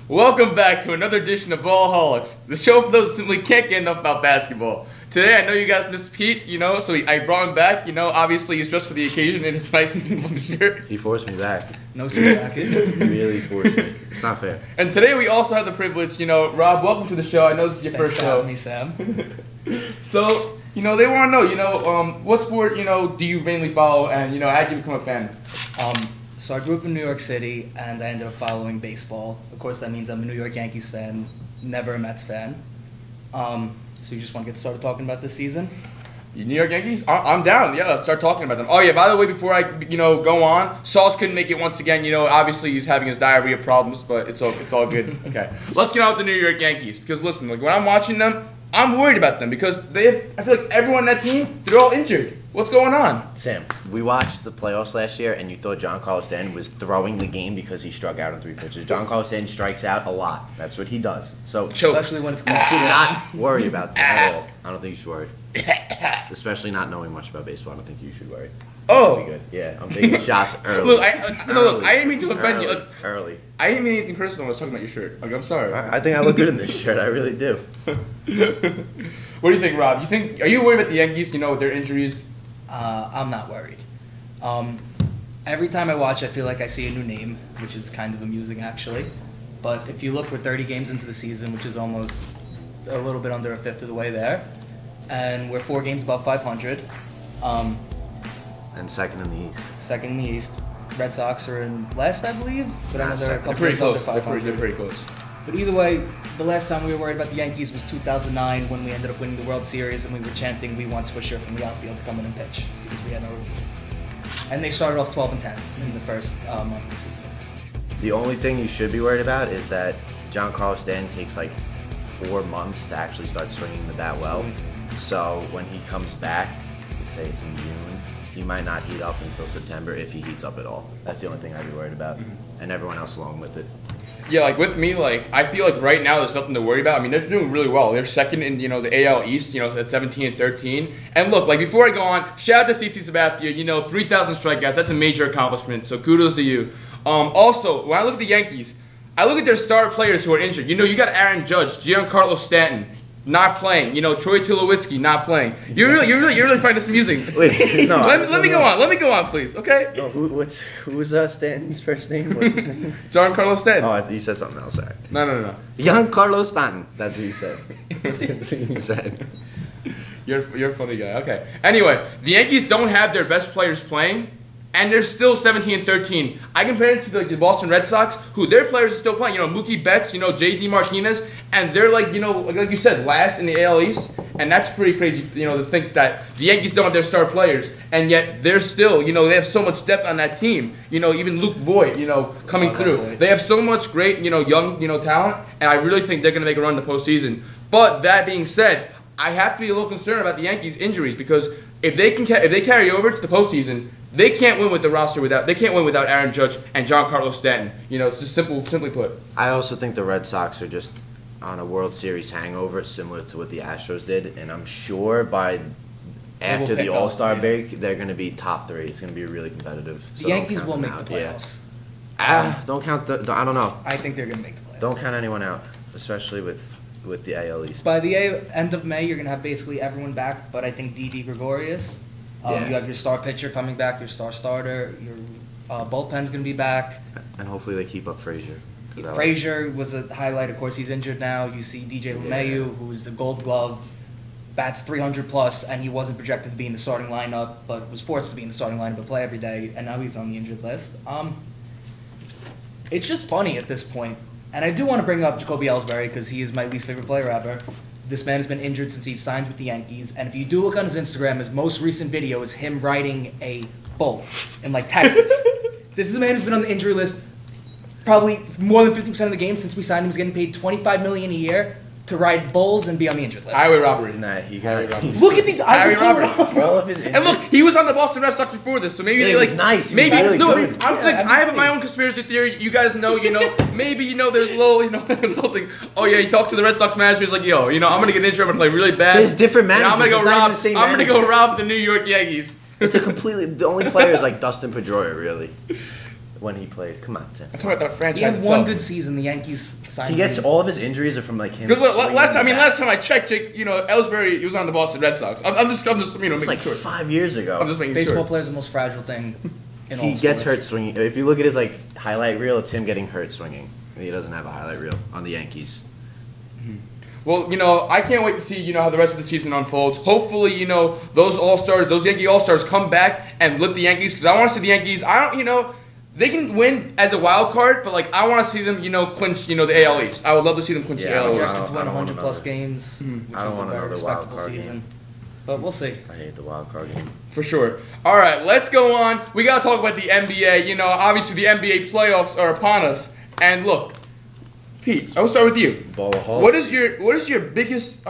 Welcome back to another edition of Ballaholics, the show for those who simply can't get enough about basketball. Today, I know you guys missed Pete, so I brought him back. Obviously he's dressed for the occasion in his nice shirt. He forced me back. No suit jacket. He really forced me. It's not fair. And today we also have the privilege, Rob, welcome to the show. I know this is your first show. Me, Sam. So, they want to know, what sport, do you mainly follow, and, how did you become a fan? So I grew up in New York City, and I ended up following baseball. Of course, that means I'm a New York Yankees fan, never a Mets fan. So you just want to get started talking about this season? New York Yankees? I'm down. Yeah, let's start talking about them. Oh, yeah, by the way, before I, go on, Sauce couldn't make it once again. Obviously he's having his diarrhea problems, but it's all good. Okay. Let's get on with the New York Yankees, because listen, when I'm watching them, I'm worried about them, because I feel like everyone on that team, they're all injured. What's going on? Sam, we watched the playoffs last year, and you thought Giancarlo Stanton was throwing the game because he struck out on 3 pitches. Giancarlo Stanton strikes out a lot. That's what he does. So, especially when it's you should not worry about that at all. I don't think you should worry. Especially not knowing much about baseball. I don't think you should worry. Oh. That'd be good. Yeah, I'm taking shots early. Look, I didn't mean to offend you. Early. I didn't mean anything personal when I was talking about your shirt. I'm sorry. I think I look good in this shirt. I really do. What do you think, Rob? Are you worried about the Yankees, with their injuries? I'm not worried. Every time I watch, I feel like I see a new name, which is kind of amusing, actually. But if you look, we're 30 games into the season, which is almost a little bit under a fifth of the way there. And we're 4 games above 500. And second in the East. Second in the East. Red Sox are in last, I believe. But I know they're a couple pretty games under close. 500. They're pretty close. But either way, the last time we were worried about the Yankees was 2009 when we ended up winning the World Series and we were chanting we want Swisher from the outfield to come in and pitch because we had no. And they started off 12-10 in the first month of the season. The only thing you should be worried about is that Giancarlo Stanton takes like 4 months to actually start swinging the bat well. So when he comes back, say it's in June, he might not heat up until September if he heats up at all. That's the only thing I'd be worried about, and everyone else along with it. Yeah, with me, I feel like right now there's nothing to worry about. I mean, they're doing really well. They're second in, the AL East, at 17 and 13. And look, before I go on, shout out to CC Sabathia, 3,000 strikeouts. That's a major accomplishment, so kudos to you. Also, when I look at the Yankees, I look at their star players who are injured. You got Aaron Judge, Giancarlo Stanton, not playing. Troy Tulowitzki, not playing. You really find this amusing. Wait, no. let me go on. Let me go on, please. Okay. No, who's Stanton's first name? What's his name? Giancarlo Stanton. Oh, I thought you said something else. Sorry. No. Giancarlo Stanton. That's what you said. That's what you said. You're a funny guy. Okay. Anyway, the Yankees don't have their best players playing, and they're still 17 and 13. I compare it to the Boston Red Sox, who their players are still playing. Mookie Betts, J.D. Martinez, and they're like you said, last in the AL East, and that's pretty crazy. To think that the Yankees don't have their star players, and yet they're still, they have so much depth on that team. Even Luke Voigt, coming through. They have so much great, young, talent, and I really think they're going to make a run in the postseason. But that being said, I have to be a little concerned about the Yankees' injuries because if they carry over to the postseason, they can't win with the roster without Aaron Judge and Giancarlo Stanton. It's just simply put. I also think the Red Sox are just on a World Series hangover, similar to what the Astros did, and I'm sure after the All-Star break, they're going to be top 3. It's going to be really competitive. The Yankees will make the playoffs. Yeah. Don't count I don't know. I think they're going to make the playoffs. Don't count anyone out, especially with the AL East. By the end of May, you're going to have basically everyone back, but I think Didi Gregorius. You have your star pitcher coming back, your star starter, your bullpen's going to be back. And hopefully they keep up Frazier. Frazier was a highlight. Of course, he's injured now. You see DJ LeMahieu, who is the Gold Glove, bats 300 plus, and he wasn't projected to be in the starting lineup, but was forced to be in the starting lineup but play every day, and now he's on the injured list. It's just funny at this point. And I do want to bring up Jacoby Ellsbury because he is my least favorite player ever. This man has been injured since he signed with the Yankees, and if you do look on his Instagram, his most recent video is him riding a bull in Texas. This is a man who's been on the injury list probably more than 50% of the games since we signed him. He's getting paid $25 million a year to ride bulls and be on the injured list. Highway robbery. Nah, you got it. Look at the highway robbery. All of his and look, he was on the Boston Red Sox before this, so maybe it was nice. Maybe really no. good. I have my own conspiracy theory. You guys know, maybe there's a little, consulting. Oh yeah, he talked to the Red Sox manager. He's like, yo, I'm gonna get injured. I'm gonna play really bad. There's different managers. I'm gonna go rob the New York Yankees. It's the only player is like Dustin Pedroia, really. when he played. Come on, Tim. I'm talking about the franchise He had itself. one good season. The Yankees signed He gets him. all of his injuries are from like him. Because last swinging back. time I checked, Jake, Ellsbury, he was on the Boston Red Sox. I'm just It's making like sure. 5 years ago. I'm just making Baseball sure. players are the most fragile thing in all He gets sports. hurt swinging. If you look at his like highlight reel, it's him getting hurt swinging. He doesn't have a highlight reel on the Yankees. Well, I can't wait to see, how the rest of the season unfolds. Hopefully, those All-Stars, those Yankee All-Stars come back and lift the Yankees because I want to see the Yankees. They can win as a wild card, but like I want to see them, clinch, the AL East. I would love to see them clinch the AL East. Projected to win I don't want 100 plus another. games, which I don't is want a very another wild respectable card season. game. But we'll see. I hate the wild card game. For sure. All right, let's go on. We got to talk about the NBA. Obviously the NBA playoffs are upon us. And look, Pete, I will start with you. Ballaholics. What is your biggest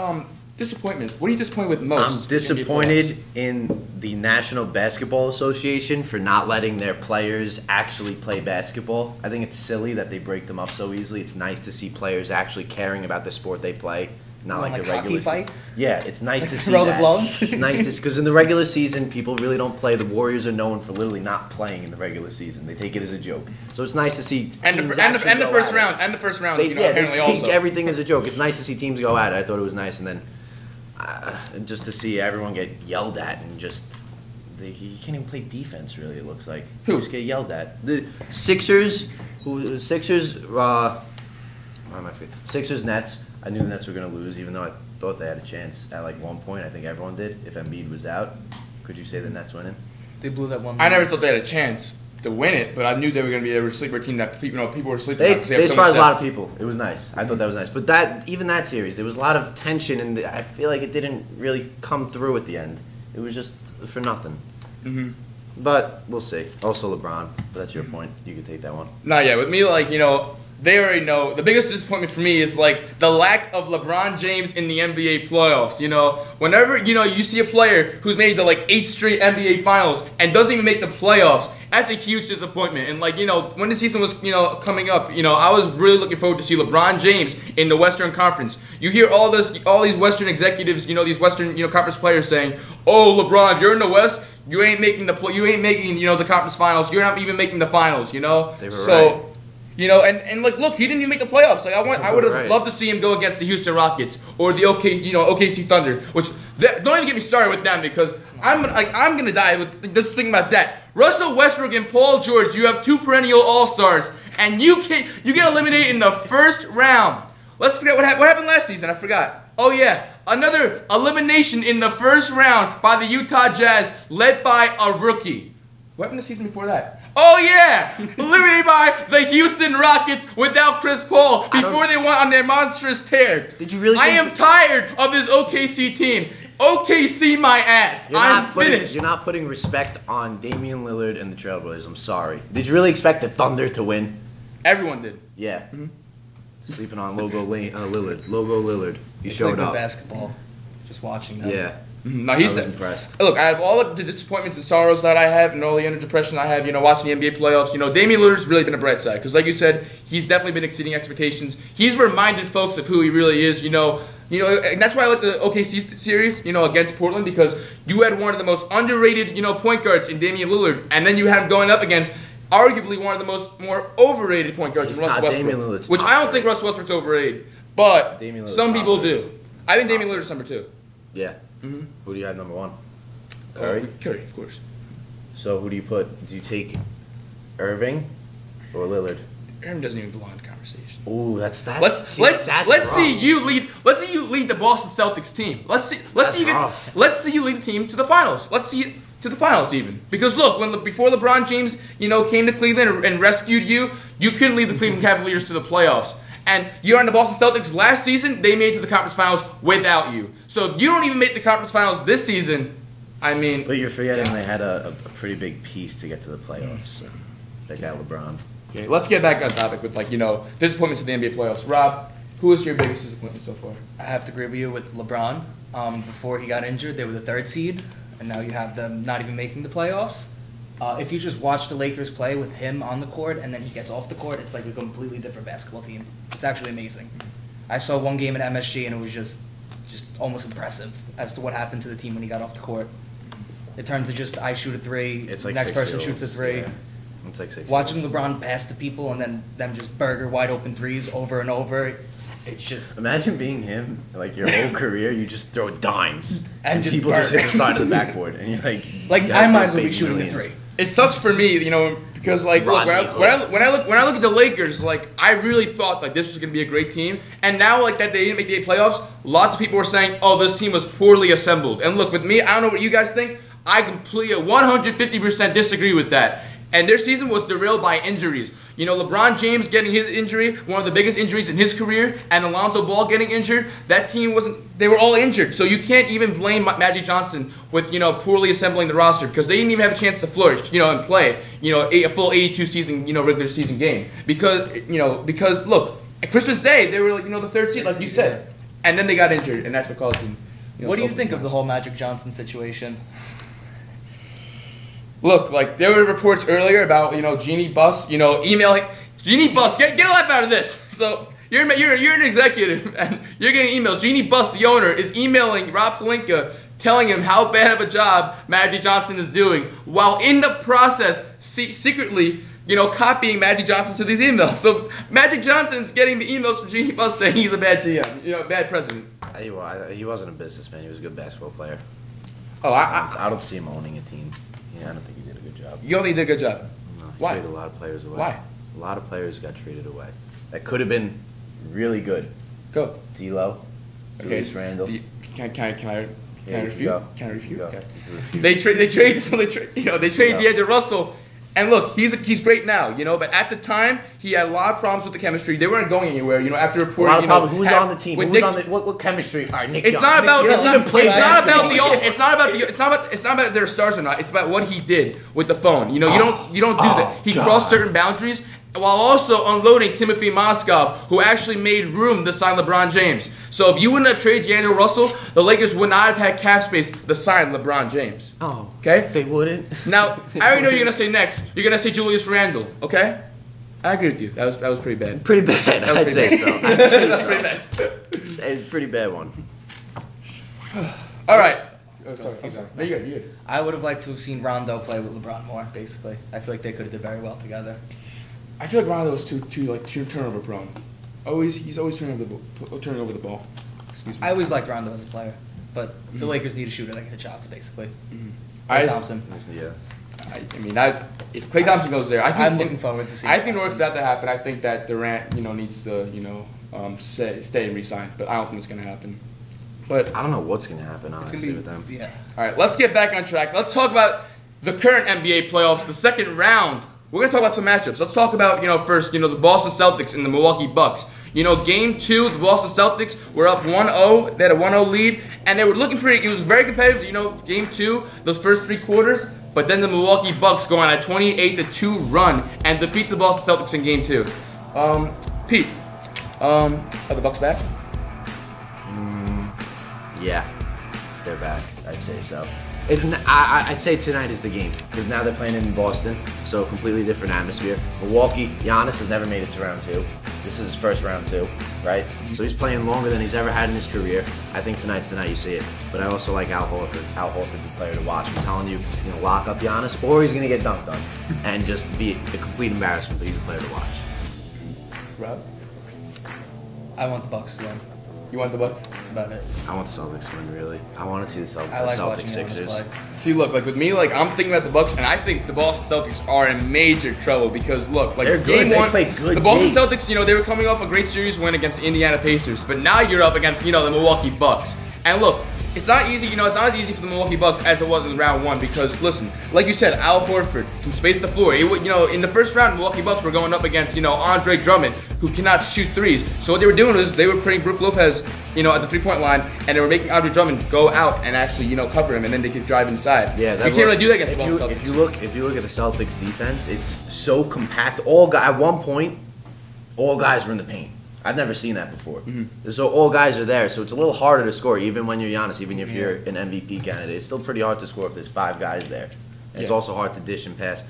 disappointment? What are you disappointed with most? I'm in the NBA disappointed playoffs? in the National Basketball Association for not letting their players actually play basketball. I think it's silly that they break them up so easily. It's nice to see players actually caring about the sport they play, not Want, like the hockey regular fights? Yeah, it's nice to see Throw the that. gloves? It's nice to because in the regular season, people really don't play. The Warriors are known for literally not playing in the regular season. They take it as a joke. So it's nice to see And teams the actually go first at it. round. And the first round, They apparently take also. everything as a joke. It's nice to see teams go at it. I thought it was nice, and then just to see everyone get yelled at and just he can't even play defense. Really, it looks like Who? Just get yelled at. The Sixers, why am I forgetting? Sixers Nets. I knew the Nets were going to lose, even though I thought they had a chance at like one point. I think everyone did. If Embiid was out, could you say the Nets winning? They blew that one. I never thought they had a chance to win it, but I knew they were going to be a sleeper team that people were sleeping They on because they have so surprised much a lot of depth. people. It was nice. I thought that was nice. But even that series, there was a lot of tension, and I feel like it didn't really come through at the end. It was just for nothing. Mm-hmm. But we'll see. Also LeBron, but that's your point. You can take that one. Not yet. With me, they already know. The biggest disappointment for me is, the lack of LeBron James in the NBA playoffs. Whenever, you see a player who's made the, 8 straight NBA finals and doesn't even make the playoffs, that's a huge disappointment. And, when the season was, coming up, I was really looking forward to see LeBron James in the Western Conference. You hear all these Western executives, these Western, conference players saying, "Oh, LeBron, you're in the West. You ain't making the conference finals. You're not even making the finals." They were right. Look, he didn't even make the playoffs. I would have Right. loved to see him go against the Houston Rockets or the OKC Thunder. Don't even get me started with them because I'm gonna die with just thinking about that. Russell Westbrook and Paul George, you have 2 perennial All-Stars, and you get eliminated in the first round. Let's forget what happened last season. I forgot. Oh yeah, another elimination in the first round by the Utah Jazz, led by a rookie. What happened the season before that? Oh yeah, eliminated by the Houston Rockets without Chris Paul before they went on their monstrous tear. Did you really I think am tired of this OKC team. OKC my ass. I'm finished. You're not putting respect on Damian Lillard and the Trailblazers. I'm sorry. Did you really expect the Thunder to win? Everyone did. Yeah. Sleeping on Lillard. Logo Lillard. He They play showed good up. basketball. Just watching them. Yeah. No, I he's was impressed. Look, out of all of the disappointments and sorrows that I have and all the inner depression I have, watching the NBA playoffs, Damian Lillard's really been a bright side. Because like you said, he's definitely been exceeding expectations. He's reminded folks of who he really is, and that's why I like the OKC series, against Portland, because you had one of the most underrated, point guards in Damian Lillard, and then you had him going up against arguably one of the more overrated point guards in Russell Westbrook. Damian Lillard's Which top I don't three. think Russell Westbrook's overrated, but Damian Lillard's some top people three. do. I think Damian Lillard's number 2. Yeah. Mm-hmm. Who do you have number 1? Curry? Curry, of course. So who do you put? Do you take Irving or Lillard? Aaron doesn't even belong in the conversation. Ooh, that's Let's rough. see you lead. Let's see you lead the Boston Celtics team. Let's see you lead the team to the finals. Let's see it to the finals even. Because look, before LeBron James, came to Cleveland and rescued you, you couldn't lead the Cleveland Cavaliers to the playoffs. And you're on the Boston Celtics last season, they made it to the conference finals without you. So if you don't even make the conference finals this season, I mean. But you're forgetting they had a pretty big piece to get to the playoffs. They got LeBron. Okay, let's get back on topic with disappointments in the NBA playoffs. Rob, who is your biggest disappointment so far? I have to agree with you with LeBron. Before he got injured, they were the 3rd seed, and now you have them not even making the playoffs. If you just watch the Lakers play with him on the court and then he gets off the court, it's like a completely different basketball team. It's actually amazing. I saw one game at MSG and it was just almost impressive as to what happened to the team when he got off the court. It turned to just I shoot a 3, It's the like next person 6-year-olds, shoots a 3. yeah. It's like 6 Watching years. LeBron pass to people and then them just burger wide open threes over and over, it's just Imagine being him, like your whole career, you just throw dimes And just people just hit burn. the side of the backboard, and you're like, I might as well be shooting the millions. three. It sucks for me, because like look, when I look at the Lakers, like I really thought like this was gonna be a great team, and now like that they didn't make the playoffs. Lots of people were saying, "Oh, this team was poorly assembled." And look, with me, I don't know what you guys think. I completely 150% disagree with that. And their season was derailed by injuries. LeBron James getting his injury, one of the biggest injuries in his career, and Alonzo Ball getting injured. That team they were all injured. So you can't even blame Magic Johnson with, poorly assembling the roster because they didn't even have a chance to flourish, and play, a full 82 season, regular season game. Because look, at Christmas Day, they were like, the third seed, like you said. And then they got injured, and that's what caused them. What do you think of the whole Magic Johnson situation? Look, like there were reports earlier about Jeannie Buss, emailing Jeannie Buss. Get a laugh out of this. So you're an executive and you're getting emails. Jeannie Buss, the owner, is emailing Rob Pelinka, telling him how bad of a job Magic Johnson is doing, while in the process secretly copying Magic Johnson to these emails. So Magic Johnson's getting the emails from Jeannie Buss saying he's a bad GM, bad president. He wasn't a businessman. He was a good basketball player. Oh, I don't see him owning a team. Yeah, I don't think he did a good job. You only did a good job. No, he Why? traded a lot of players away. Why? A lot of players got traded away. That could have been really good. Go. D'Lo, Julius Randle. Can I refute? Go. Can I refute? Go. Okay. They traded D'Angelo Russell, and look, he's great now, but at the time he had a lot of problems with the chemistry. They weren't going anywhere, after A reporting. lot of problems. Who was on the team? with Who was Nick- on the what chemistry? All right, Nick. It's Young. not about. Nick It's Young not, doesn't play it's not about basketball. It's not about their stars or not. It's about what he did with the phone. You don't do that. He crossed certain boundaries while also unloading Timothy Mozgov, who actually made room to sign LeBron James. So if you wouldn't have traded D'Angelo Russell, the Lakers would not have had cap space to sign LeBron James. Oh, okay. They wouldn't. Now I already know you're gonna say next. You're gonna say Julius Randle. Okay. I agree with you. That was pretty bad. Pretty bad. That was I'd say pretty so. bad. I'd say That's so. pretty bad. It's a pretty bad one. All right. Oh, sorry. I'm sorry. No, you're good. I would have liked to have seen Rondo play with LeBron more, basically. I feel like they could have did very well together. I feel like Rondo was too turnover prone. He's always turning over the ball. Excuse me. I always liked Rondo as a player, but the Lakers need a shooter that can hit shots, basically. I- Thompson. Yeah. If Klay Thompson goes there, I'm looking forward to seeing. I think in order for that to happen, I think that Durant, needs to, stay and resign. But I don't think it's gonna happen. But I don't know what's gonna happen It's honestly gonna be with them. yeah. all right, let's get back on track. Let's talk about the current NBA playoffs, the second round. We're gonna talk about some matchups. Let's talk about first, the Boston Celtics and the Milwaukee Bucks. Game 2, the Boston Celtics were up 1-0. They had a 1-0 lead, and they were looking pretty. It was very competitive. Game 2, those first 3 quarters. But then the Milwaukee Bucks go on a 28-2 run and defeat the Boston Celtics in Game 2. Pete, are the Bucks back? Yeah, they're back. I'd say so. I'd say tonight is the game because now they're playing in Boston, so a completely different atmosphere. Milwaukee, Giannis has never made it to round 2. This is his first round 2, right? So he's playing longer than he's ever had in his career. I think tonight's the night you see it. But I also like Al Horford. Al Horford's a player to watch. I'm telling you, he's going to lock up Giannis or he's going to get dunked on and just be a complete embarrassment, but he's a player to watch. Rob, I want the Bucks to win. you want the Bucks? That's about it. I want the Celtics to win, really. I want to see the I like watching Celtics Giannis Sixers. play. See, look, like with me, like I'm thinking about the Bucks, and I think the Boston Celtics are in major trouble because look, like They're good. Game They 1, play good the Boston game. Celtics, they were coming off a great series win against the Indiana Pacers, but now you're up against, the Milwaukee Bucks, and look. It's not easy, it's not as easy for the Milwaukee Bucks as it was in round 1 because, listen, like you said, Al Horford can space the floor. It would, in the first round, Milwaukee Bucks were going up against, Andre Drummond, who cannot shoot threes. So what they were doing was they were putting Brook Lopez, at the 3-point line, and they were making Andre Drummond go out and actually, cover him, and then they could drive inside. Yeah, you can't really do that against the if Boston you, Celtics. if you look at the Celtics defense, it's so compact. At one point, all guys were in the paint. I've never seen that before. So all guys are there, so it's a little harder to score, even when you're Giannis, even if you're an MVP candidate. It's still pretty hard to score if there's 5 guys there. And it's also hard to dish and pass.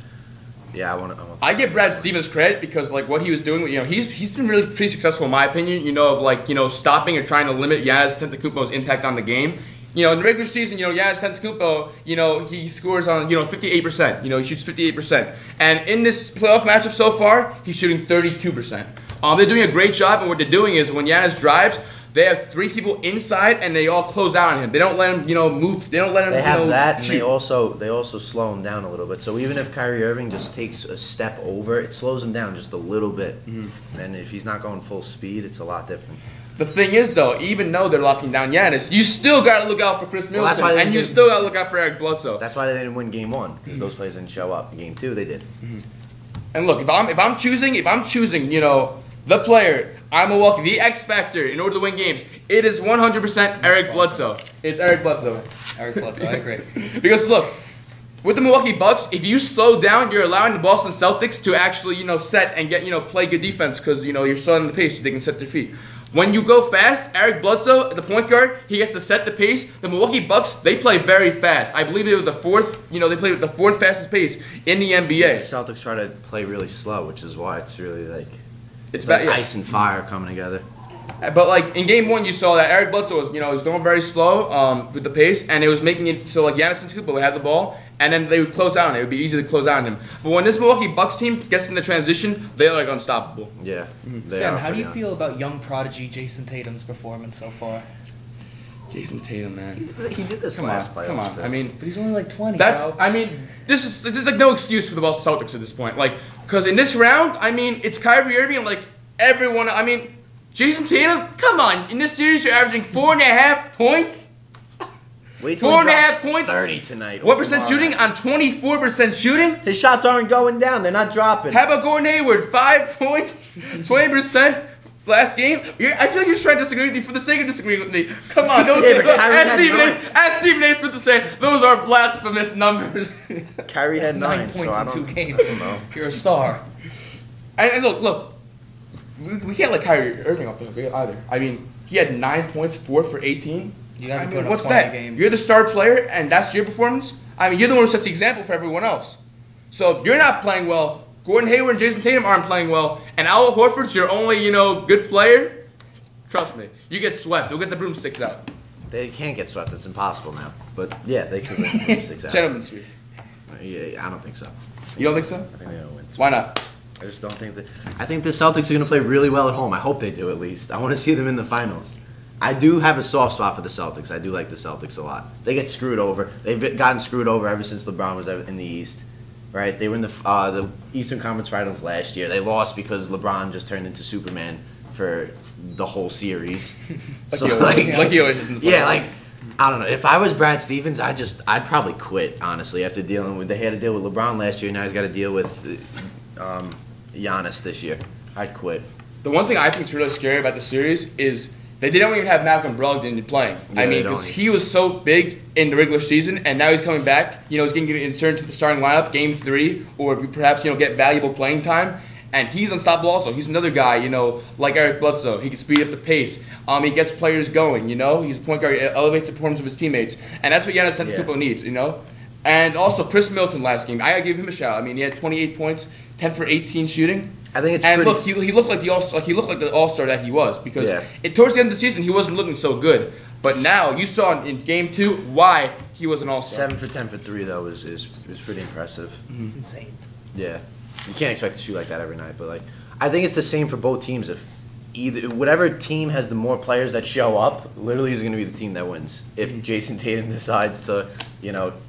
Yeah, I want. I give Brad Stevens credit because like what he was doing, he's been really pretty successful in my opinion. Of stopping or trying to limit Giannis Antetokounmpo's impact on the game. You know, in the regular season, you know, Giannis Antetokounmpo, you know, he scores on, 58%. You know, he shoots 58%. And in this playoff matchup so far, he's shooting 32%. They're doing a great job, and what they're doing is when Giannis drives, they have 3 people inside, and they all close out on him. They don't let him, move. They don't let him. They have that, shoot. and they also slow him down a little bit. So even if Kyrie Irving just takes a step over, it slows him down just a little bit. Mm-hmm. And if he's not going full speed, it's a lot different. The thing is, though, even though they're locking down Giannis, you still got to look out for Chris Middleton, and you still got to look out for Eric Bledsoe. That's why they didn't win Game 1, because those players didn't show up. In Game 2, they did. Mm-hmm. And look, if I'm choosing, the player, I'm Milwaukee, the X factor in order to win games, it is 100% Eric Bledsoe. It's Eric Bledsoe. Eric Bledsoe, I agree. Because look, with the Milwaukee Bucks, if you slow down, you're allowing the Boston Celtics to actually, set and get, play good defense because, you're slowing the pace so they can set their feet. When you go fast, Eric Bledsoe, the point guard, he gets to set the pace. The Milwaukee Bucks, they play very fast. I believe they were the fourth, they played with the 4th fastest pace in the NBA. The Celtics try to play really slow, which is why it's really like it's like ice and fire coming together. But like in Game 1, you saw that Eric Bledsoe was, was going very slow with the pace, and it was making it so like Giannis Antetokounmpo would have the ball, and then they would close out on it. It would be easy to close out on him. But when this Milwaukee Bucks team gets in the transition, they're like unstoppable. Yeah. Sam, how do you feel about young prodigy Jason Tatum's performance so far? Jason Tatum, man. He did this last playoffs. Come on. So. I mean, but he's only like 20. That's. Bro. I mean, this is like no excuse for the Boston Celtics at this point. Like, because in this round, I mean, it's Kyrie Irving and like everyone. I mean, Jason Tatum. Come on, in this series, you're averaging 4.5 points. Wait till 4.5 points. 30 tonight. What percent shooting? On 24% shooting. His shots aren't going down. They're not dropping. How about Gordon Hayward? 5 points, 20%. Last game, I feel like you're trying to disagree with me for the sake of disagreeing with me. Come on, as Stephen A. Smith would say, those are blasphemous numbers. Kyrie had 9 points so in 2 games. You're a star. And look, we can't let Kyrie Irving off the hook either. I mean, he had 9 points, 4 for 18. You gotta put what's a point that? a game. You're the star player, and that's your performance. I mean, you're the one who sets the example for everyone else. So if you're not playing well, Gordon Hayward and Jason Tatum aren't playing well, and Al Horford's your only, good player, trust me, you get swept. They'll get the broomsticks out. They can't get swept. It's impossible now. But, yeah, they could get the broomsticks out. Gentlemen sweep. Yeah, I don't think so. You don't think so? I think they're going to win. Why not? I just don't think that. I think the Celtics are going to play really well at home. I hope they do at least. I want to see them in the finals. I do have a soft spot for the Celtics. I do like the Celtics a lot. They get screwed over. They've gotten screwed over ever since LeBron was in the East. Right, they were in the Eastern Conference Finals last year. They lost because LeBron just turned into Superman for the whole series. Like he always is in the playoffs. Yeah, like I don't know. If I was Brad Stevens, I'd probably quit honestly after dealing with. They had to deal with LeBron last year. Now he's got to deal with Giannis this year. I'd quit. The one thing I think is really scary about the series is they didn't even have Malcolm Brogdon playing. Yeah, I mean, because he was so big in the regular season, and now he's coming back. He's getting inserted to the starting lineup, Game 3, or perhaps get valuable playing time. And he's unstoppable. Also, he's another guy. Like Eric Bledsoe, he can speed up the pace. He gets players going. He's a point guard. He elevates the performance of his teammates, and that's what Giannis Antetokounmpo needs. And also Chris Middleton last game. I gotta give him a shout. I mean, he had 28 points, 10 for 18 shooting. I think it's and pretty... look, he looked like the all-star that he was because towards the end of the season he wasn't looking so good. But now you saw in Game 2 why he was an all-star. 7 for 10 for 3 though is pretty impressive. It's insane. Yeah, you can't expect to shoot like that every night. But I think it's the same for both teams. If whatever team has the more players that show up, literally is going to be the team that wins. If Jason Tatum decides to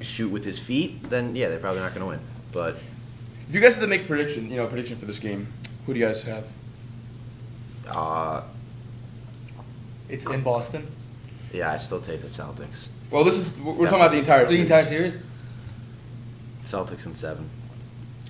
shoot with his feet, then yeah, they're probably not going to win. But if you guys had to make a prediction for this game, who do you guys have? It's in Boston. Yeah, I still take the Celtics. Well, we're talking about the entire series. Celtics in 7.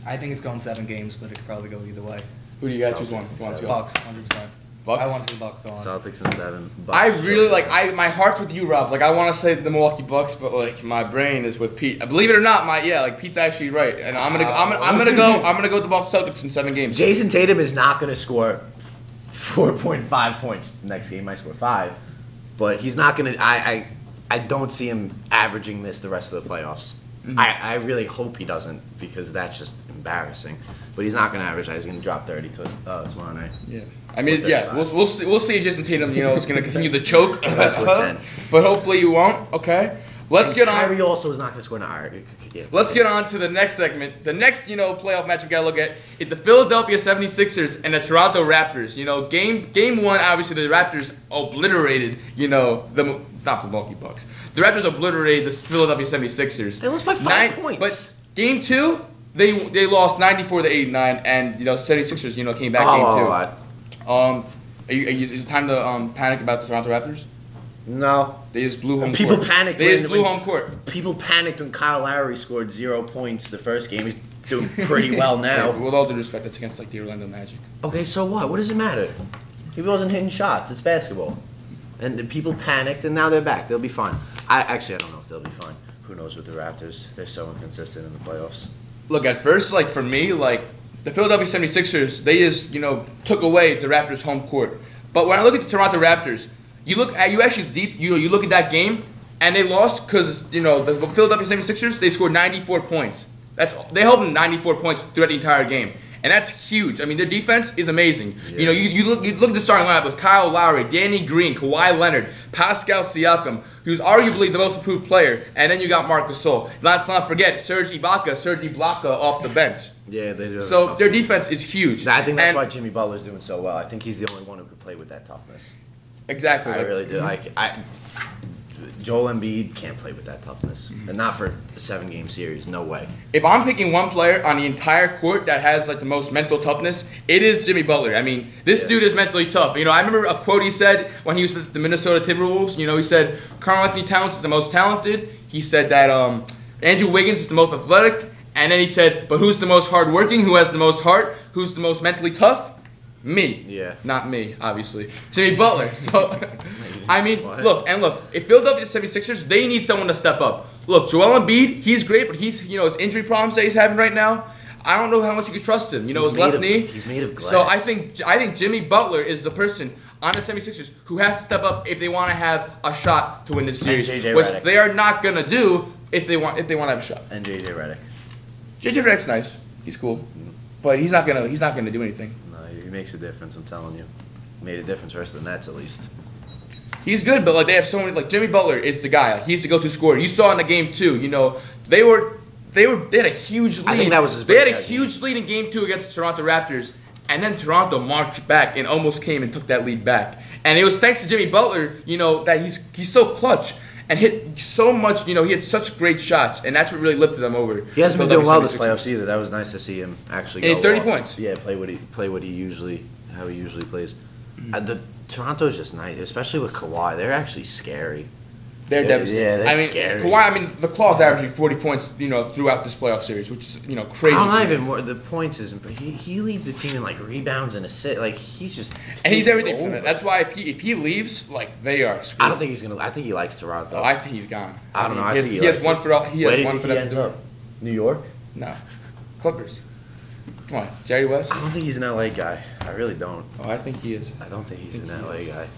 I think it's going 7 games, but it could probably go either way. Who do you guys choose one? Bucks, 100%. Bucks? I want to see the Bucks go on. Celtics in 7. Bucks I really my heart's with you, Rob. I want to say the Milwaukee Bucks, but my brain is with Pete. Believe it or not, Pete's actually right, and I'm gonna go with the Boston Celtics in 7 games. Jason Tatum is not gonna score 4.5 points next game. He might score 5, but he's not gonna. I don't see him averaging this the rest of the playoffs. Mm-hmm. I really hope he doesn't because that's just embarrassing. But he's not going to average that. He's going to drop 30 tomorrow night. Yeah. I mean, yeah, we'll see if Jason Tatum, is going to continue the choke. That's what's in. But hopefully you won't. Okay, let's get on. Kyrie also is not going to score an iron. Yeah. Let's get on to the next segment. The next, playoff match we got to look at is the Philadelphia 76ers and the Toronto Raptors. Game one, obviously the Raptors obliterated, not the Milwaukee Bucks. The Raptors obliterated the Philadelphia 76ers. They lost by 5 points. But game two, they lost 94-89, and 76ers, came back game two. Is it time to panic about the Toronto Raptors? No. They just blew home People court. panicked. They just blew home court. People panicked when Kyle Lowry scored 0 points the first game. He's doing pretty well now. Okay, with all due respect, that's against the Orlando Magic. Okay, so what? What does it matter? He wasn't hitting shots. It's basketball. And the people panicked, and now they're back. They'll be fine. I don't know if they'll be fine. Who knows with the Raptors? They're so inconsistent in the playoffs. Look, at first, for me, the Philadelphia 76ers, they just, took away the Raptors' home court. But when I look at the Toronto Raptors, you look at that game, and they lost because, the Philadelphia 76ers, they scored 94 points. They held them 94 points throughout the entire game. And that's huge. I mean, their defense is amazing. Yeah. You look at the starting lineup with Kyle Lowry, Danny Green, Kawhi Leonard, Pascal Siakam, who's arguably the most improved player, and then you got Marc Gasol. Let's not forget Serge Ibaka off the bench. Yeah, they do. So their defense is huge. I think that's why Jimmy Butler's doing so well. I think he's the only one who could play with that toughness. Exactly. I really do. Joel Embiid can't play with that toughness, and not for a 7-game series. No way. If I'm picking one player on the entire court that has the most mental toughness, it is Jimmy Butler. I mean, this dude is mentally tough. I remember a quote he said when he was with the Minnesota Timberwolves. He said Karl-Anthony Towns is the most talented. He said that Andrew Wiggins is the most athletic, and then he said, but who's the most hardworking? Who has the most heart? Who's the most mentally tough? Me. Yeah. Not me, obviously. Jimmy Butler. So, look. If Philadelphia 76ers, they need someone to step up. Look, Joel Embiid, he's great, but he's, his injury problems that he's having right now, I don't know how much you can trust him. His left knee. He's made of glass. So I think Jimmy Butler is the person on the 76ers who has to step up if they want to have a shot to win this series, which they are not going to do if they want to have a shot. And JJ Redick. JJ Redick's nice. He's cool. But he's not gonna do anything. He makes a difference, I'm telling you. Made a difference versus the Nets, at least. He's good, but they have so many. Jimmy Butler is the guy. He's the go-to scorer. You saw in the game too. They had a huge lead. I think that was his. They had a huge lead in game 2 against the Toronto Raptors, and then Toronto marched back and almost came and took that lead back. And it was thanks to Jimmy Butler, that he's so clutch and hit so much. He had such great shots, and that's what really lifted them over. He hasn't been doing well this playoffs either. That was nice to see him actually. And 30 points. Yeah, play what he usually plays. The Toronto's just nice, especially with Kawhi. They're actually scary. They're devastating. Yeah, they're scary. Kawhi, the Claw's averaging 40 points, throughout this playoff series, which is, crazy. I'm not even more. The points isn't. He leads the team in rebounds and assists. He's just. And he's everything for them. That's why if he leaves, they are screwed. I don't think he's gonna. I think he likes Toronto. Oh, I think he's gone. I don't know. I think he has one for all. He has one for them. Ends up? New York? No, Clippers. Come on, Jerry West. I don't think he's an LA guy. I really don't. Oh, I think he is. I don't think he's an LA guy.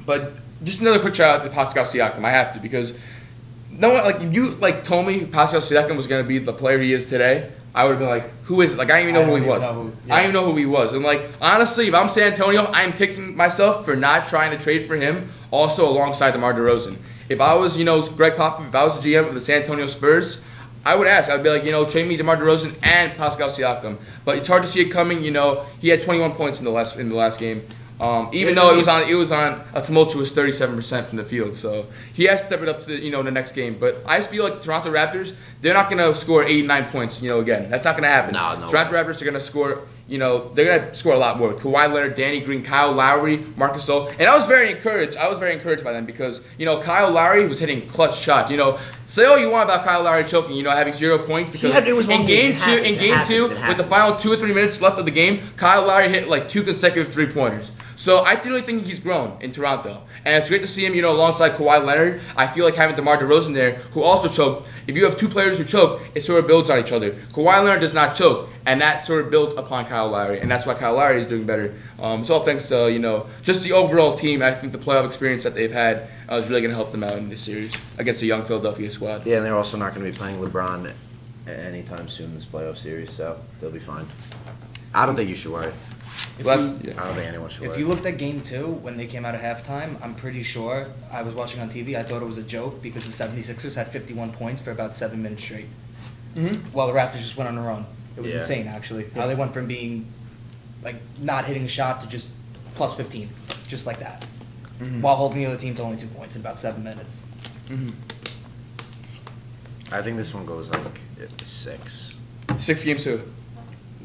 But just another quick shout out to Pascal Siakam. I have to, because no one you told me Pascal Siakam was going to be the player he is today. I would have been like, who is it? I didn't even know who he was. I didn't even know who he was. And honestly, if I'm San Antonio, I'm kicking myself for not trying to trade for him also alongside DeMar DeRozan. If I was, Greg Popovich, if I was the GM of the San Antonio Spurs, I would ask. I'd be like, trade me DeMar DeRozan and Pascal Siakam. But it's hard to see it coming. He had 21 points in the last game. Even though it was on a tumultuous 37% from the field, so he has to step it up to the next game. But I just feel like the Toronto Raptors, they're not going to score 8, 9 points. Again, that's not going to happen. No. Toronto Raptors are going to score. They're going to score a lot more. Kawhi Leonard, Danny Green, Kyle Lowry, Marc Gasol, and I was very encouraged. by them because Kyle Lowry was hitting clutch shots. Say all you want about Kyle Lowry choking, having 0 points because in game two, with the final 2 or 3 minutes left of the game, Kyle Lowry hit 2 consecutive 3-pointers. So I really think he's grown in Toronto, and it's great to see him, alongside Kawhi Leonard. I feel like having DeMar DeRozan there, who also choked. If you have two players who choke, it sort of builds on each other. Kawhi Leonard does not choke, and that sort of built upon Kyle Lowry, and that's why Kyle Lowry is doing better. It's all thanks to just the overall team. I think the playoff experience that they've had is really going to help them out in this series against a young Philadelphia squad. Yeah, and they're also not going to be playing LeBron anytime soon in this playoff series, so they'll be fine. I don't think you should worry. Well, I don't think anyone should. If you looked at Game 2, when they came out of halftime, I'm pretty sure, I was watching on TV, I thought it was a joke because the 76ers had 51 points for about 7 minutes straight. While the Raptors just went on a run. It was insane, actually. How they went from being, like, not hitting a shot to just plus 15. Just like that. While holding the other team to only 2 points in about 7 minutes. I think this one goes, like, 6. 6 games too.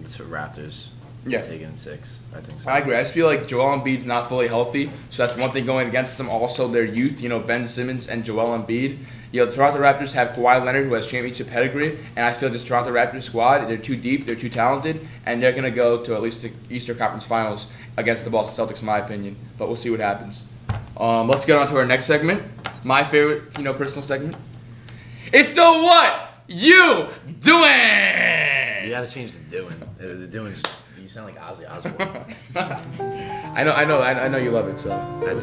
It's for Raptors. Yeah. Taking in 6. I think so. I agree. I just feel like Joel Embiid's not fully healthy, so that's one thing going against them. Also, their youth, Ben Simmons and Joel Embiid. The Toronto Raptors have Kawhi Leonard, who has championship pedigree, and I feel this Toronto Raptors squad, they're too deep, they're too talented, and they're going to go to at least the Eastern Conference Finals against the Boston Celtics, in my opinion. But we'll see what happens. Let's get on to our next segment. My favorite, personal segment. It's the What You Doing? You gotta change the doing. The doing's. You sound like Ozzy Osbourne. I know you love it. So bro.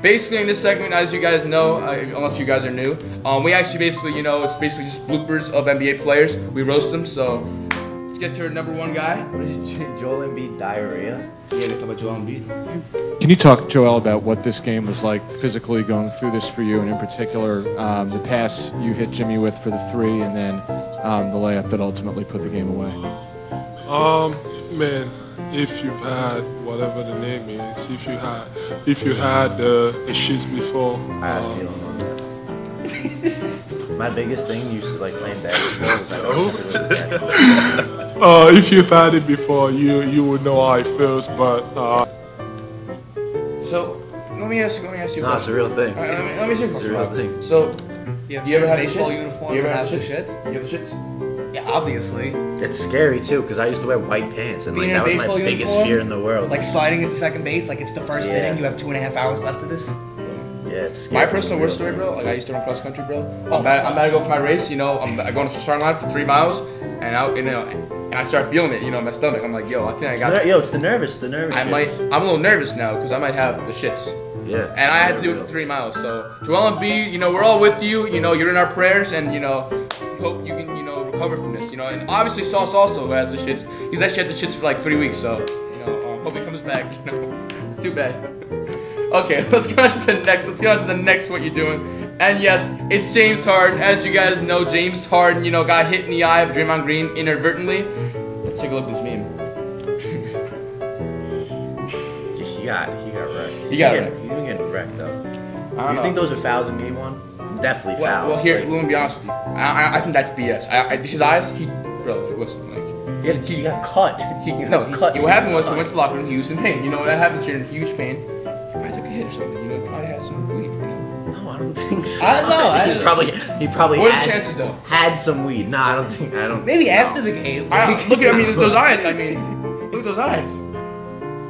basically, in this segment, as you guys know, unless you guys are new, we actually basically, it's basically just bloopers of NBA players. We roast them. So let's get to our number one guy. What is it? Joel Embiid diarrhea? Yeah, they talk about Joel Embiid. Can you talk, Joel, about what this game was like physically going through this for you, and in particular, the pass you hit Jimmy with for the 3, and then the layup that ultimately put the game away? Man, if you've had whatever the name is, if you had the shits before, I had a feeling on that. My biggest thing used to like playing basketball was if you've had it before, you would know how it feels. But so let me ask you. No, it's a real thing. All right, let me ask you a It's question. a real thing. So, You you ever had the baseball shits? uniform You ever and had have the the shits? shits? You have the shits? Yeah, obviously. It's scary too because I used to wear white pants and like Being in a that was my baseball biggest uniform, fear in the world. Like sliding into second base, like it's the first Yeah. inning, you have 2.5 hours left of this. Yeah, it's scary. My It's a personal real worst story, thing. bro. Like I used to run cross country, bro. I'm about to go for my race. I'm going to the starting line for 3 miles, and I start feeling it. My stomach. I'm like, yo, I think I got. Yo, it's the nervous. I'm shits. a little nervous now because I might have the shits. Yeah. And I had to do it for 3 miles. So Joel Embiid, we're all with you. You're in our prayers, and we hope you can recover from this. And obviously Sauce also who has the shits. He's actually had the shits for like 3 weeks. So hope he comes back. It's too bad. Okay, let's go on to the next. Let's go on to the next. What you doing? And yes, it's James Harden. As you guys know, James Harden, got hit in the eye of Draymond Green inadvertently. Let's take a look at this meme. He got wrecked. He got wrecked. He didn't get wrecked though. I don't You know. think those are fouls in game 1? Definitely fouls. Well, here, Like, let me be honest with you. I think that's BS. His eyes, it wasn't like. he got cut. What happened was he went to the locker room. He was in pain. That happens. You're in huge pain. He probably took a hit or something. He probably had some weed. No, I don't think so. I don't know. He probably What are had, the chances though? had some weed. No, I don't think. Maybe no. after the game. Look at those eyes. Look at those eyes.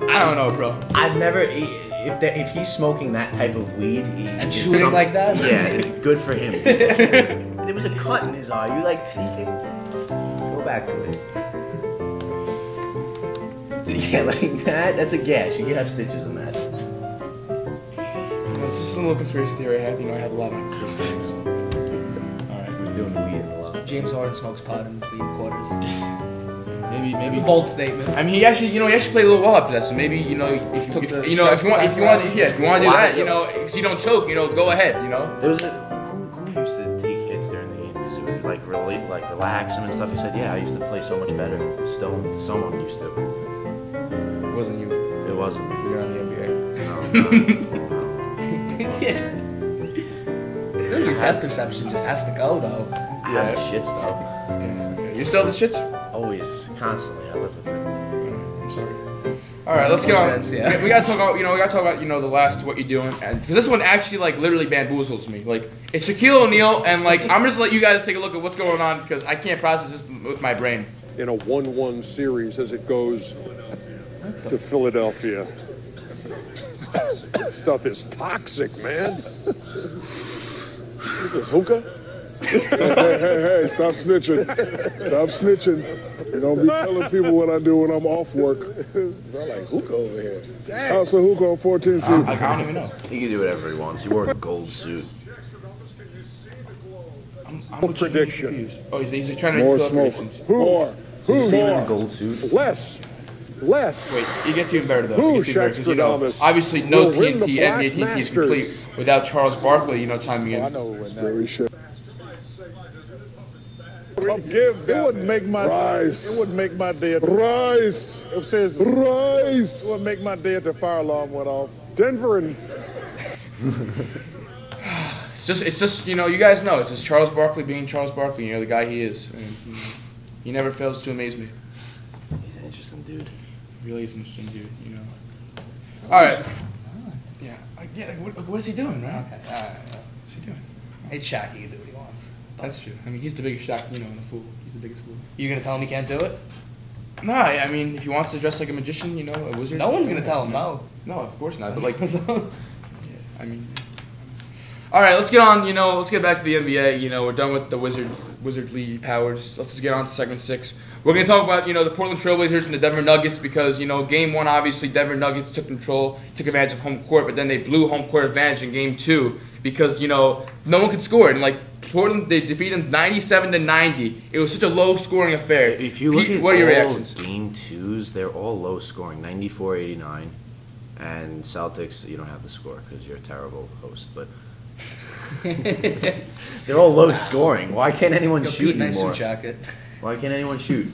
I don't know, bro. I've never. If he's smoking that type of weed And shooting like that? Yeah, good for him. There was a cut in his eye. Go back to it. Yeah, like that. That's a gash. You can have stitches in that. It's just a little conspiracy theory I have. I have a lot of my conspiracy theories. So. Alright, we're doing the weed a lot. James Harden smokes pot in between quarters. Maybe. It's a bold statement. I mean, he actually played a little well after that. So maybe, if you want to do that, because you don't choke, go ahead, There was who used to take hits during the game because it would relax him and stuff. He said, "Yeah, I used to play so much better." Still, someone used to. It wasn't you. It wasn't. You're on the NBA. Yeah. Your depth perception just has to go, though. I have the shits though. Yeah, okay. You still have the shits? Always, constantly. I live with it. I'm sorry. All right, let's get on. Shits, yeah. We gotta talk about the last what you doing, and because this one actually literally bamboozles me. It's Shaquille O'Neal, and I'm just let you guys take a look at what's going on because I can't process this with my brain. In a 1-1 series as it goes to Philadelphia. This stuff is toxic, man. This is hookah? hey, stop snitching. Stop snitching. You don't be telling people what I do when I'm off work. I like hookah over here. How's the hookah on 14th Street? I don't even know. He can do whatever he wants. He wore a gold suit. I'm Prediction. confused. Oh, he's trying to More do smoke. predictions. More. See him in a More. gold suit. Less. less. Wait, it gets even better though. Who, It gets even better, 'cause, you know, Shaqstradamus, obviously, no will win the TNT Black NBA TNT is Masters? complete without Charles Barkley, you know, chiming in. I know who win that. Very shit. It wouldn't make my Rise. It wouldn't make my day. Rise. It says Rise. it wouldn't make my day if the fire alarm went off. Denver and It's just, you know, you guys know, it's just Charles Barkley being Charles Barkley, you know, the guy he is. And he never fails to amaze me. He's an interesting dude. He really is an interesting dude, you know. All right. Yeah. What is he doing, right? Okay. What's he doing? It's Shaq. He can do what he wants. That's true. I mean, he's the biggest Shaq, you know, and a fool. He's the biggest fool. You gonna tell him he can't do it? Nah, I mean, if he wants to dress like a magician, you know, a wizard. No one's gonna tell him no. No, of course not. But like, yeah, I mean. All right, let's get on. You know, let's get back to the NBA. You know, we're done with the wizardly powers. Let's just get on to segment 6. We're gonna talk about, you know, the Portland Trailblazers and the Denver Nuggets because, you know, Game 1 obviously Denver Nuggets took control, took advantage of home court, but then they blew home court advantage in Game 2 because, you know, no one could score and like. Portland, they defeated them 97-90. It was such a low-scoring affair. If you look Pete, at what are your all reactions? Game 2s, they're all low-scoring, 94-89. And Celtics, you don't have the score because you're a terrible host, but they're all low-scoring. Why can't anyone Go shoot Pete, nice anymore? suit jacket. Why can't anyone shoot?